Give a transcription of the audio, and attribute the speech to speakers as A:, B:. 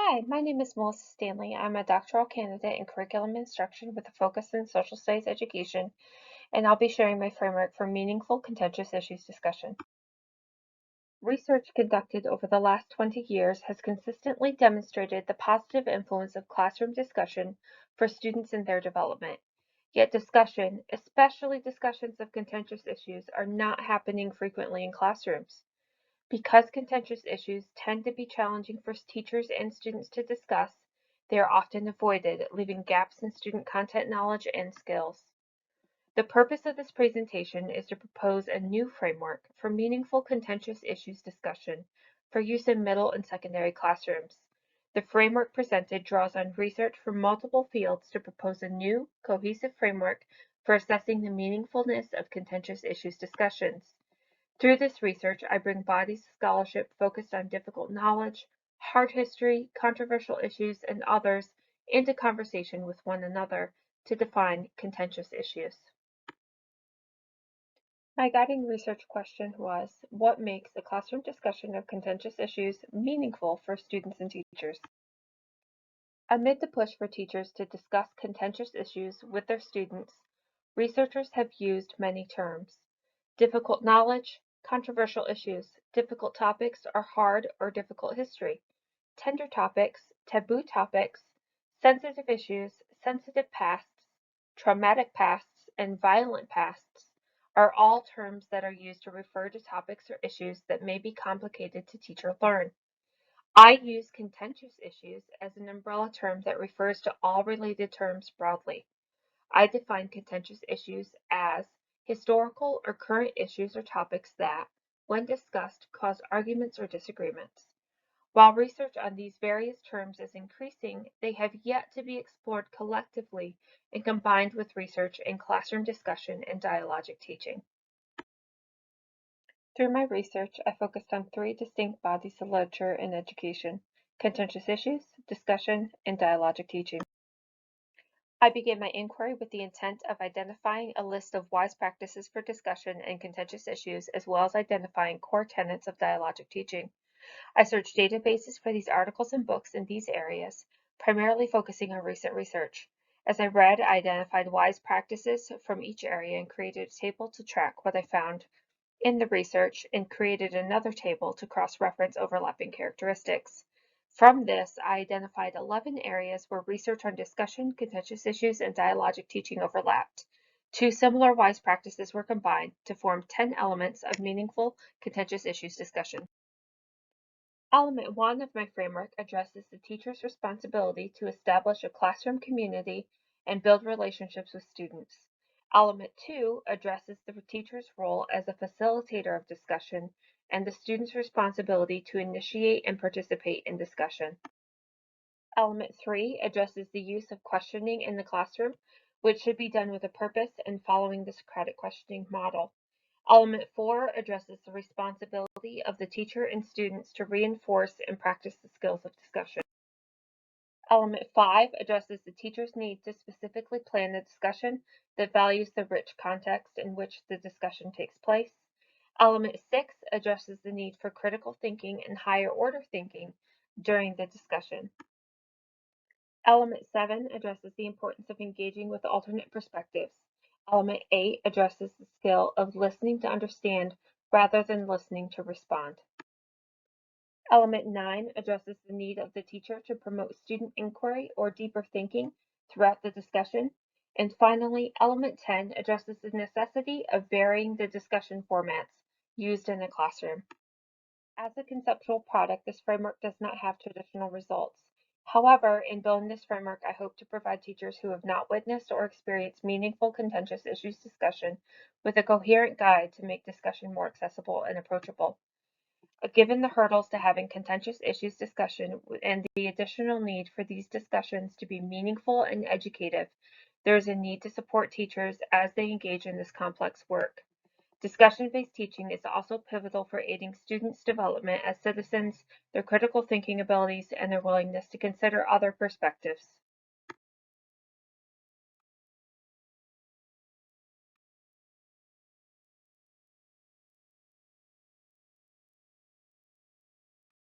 A: Hi, my name is Melissa Stanley. I'm a doctoral candidate in curriculum instruction with a focus in social studies education, and I'll be sharing my framework for meaningful contentious issues discussion. Research conducted over the last 20 years has consistently demonstrated the positive influence of classroom discussion for students in their development. Yet discussion, especially discussions of contentious issues, are not happening frequently in classrooms. Because contentious issues tend to be challenging for teachers and students to discuss, they are often avoided, leaving gaps in student content knowledge and skills. The purpose of this presentation is to propose a new framework for meaningful contentious issues discussion for use in middle and secondary classrooms. The framework presented draws on research from multiple fields to propose a new, cohesive framework for assessing the meaningfulness of contentious issues discussions. Through this research, I bring bodies of scholarship focused on difficult knowledge, hard history, controversial issues, and others into conversation with one another to define contentious issues. My guiding research question was, what makes a classroom discussion of contentious issues meaningful for students and teachers? Amid the push for teachers to discuss contentious issues with their students, researchers have used many terms. Difficult knowledge, controversial issues, difficult topics or hard or difficult history, tender topics, taboo topics, sensitive issues, sensitive pasts, traumatic pasts, and violent pasts are all terms that are used to refer to topics or issues that may be complicated to teach or learn. I use contentious issues as an umbrella term that refers to all related terms broadly. I define contentious issues as historical or current issues or topics that, when discussed, cause arguments or disagreements. While research on these various terms is increasing, they have yet to be explored collectively and combined with research in classroom discussion and dialogic teaching. Through my research, I focused on three distinct bodies of literature in education: contentious issues, discussion, and dialogic teaching. I began my inquiry with the intent of identifying a list of wise practices for discussion and contentious issues, as well as identifying core tenets of dialogic teaching. I searched databases for these articles and books in these areas, primarily focusing on recent research. As I read, I identified wise practices from each area and created a table to track what I found in the research and created another table to cross-reference overlapping characteristics. From this, I identified 11 areas where research on discussion, contentious issues, and dialogic teaching overlapped. Two similar wise practices were combined to form 10 elements of meaningful contentious issues discussion. Element 1 of my framework addresses the teacher's responsibility to establish a classroom community and build relationships with students. Element 2 addresses the teacher's role as a facilitator of discussion and the student's responsibility to initiate and participate in discussion. Element 3 addresses the use of questioning in the classroom, which should be done with a purpose and following the Socratic questioning model. Element 4 addresses the responsibility of the teacher and students to reinforce and practice the skills of discussion. Element 5 addresses the teacher's need to specifically plan the discussion that values the rich context in which the discussion takes place. Element 6 addresses the need for critical thinking and higher order thinking during the discussion. Element 7 addresses the importance of engaging with alternate perspectives. Element 8 addresses the skill of listening to understand rather than listening to respond. Element 9 addresses the need of the teacher to promote student inquiry or deeper thinking throughout the discussion. And finally, Element 10 addresses the necessity of varying the discussion formats used in a classroom. As a conceptual product, this framework does not have traditional results. However, in building this framework, I hope to provide teachers who have not witnessed or experienced meaningful contentious issues discussion with a coherent guide to make discussion more accessible and approachable. Given the hurdles to having contentious issues discussion and the additional need for these discussions to be meaningful and educative, there is a need to support teachers as they engage in this complex work. Discussion-based teaching is also pivotal for aiding students' development as citizens, their critical thinking abilities, and their willingness to consider other perspectives.